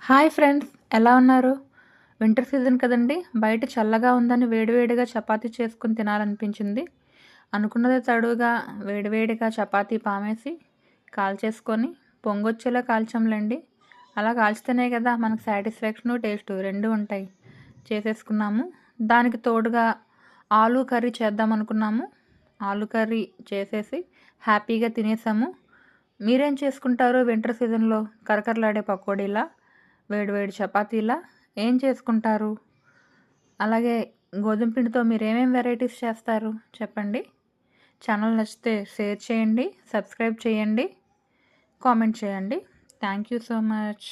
Hi friends, ఎలా ఉన్నారు? Winter season కదండీ! బయట చల్లగా ఉందని వేడివేడిగా చపాతీ చేసుకొని తినాలనిపించింది. అనుకున్నదే తడువుగా వేడివేడిగా చపాతీ పామేసి కాల్చేసుకొని పొంగొచ్చేలా కాల్చాంలెండి. అలా కాల్చితేనే కదా మనకు సాటిస్ఫాక్షను, టేస్టు 2 ఉంటాయి. చేసేసుకున్నాము. దానికి తోడుగా ఆలూ కర్రీ చేద్దామనుకున్నాము. ఆలూ కర్రీ చేసేసి హ్యాపీగా తినేసాము. మీరేం చేసుకుంటారు వింటర్ సీజన్‌లో? కరకరలాడే పకోడీలా? వేడివేడి చపాతీలా? ఏం చేసుకుంటారు? అలాగే గోధుమ పిండితో మీరేమేం వెరైటీస్ చేస్తారు చెప్పండి. ఛానల్ నచ్చితే షేర్ చేయండి, సబ్స్క్రైబ్ చేయండి, కామెంట్ చేయండి. Thank you so much.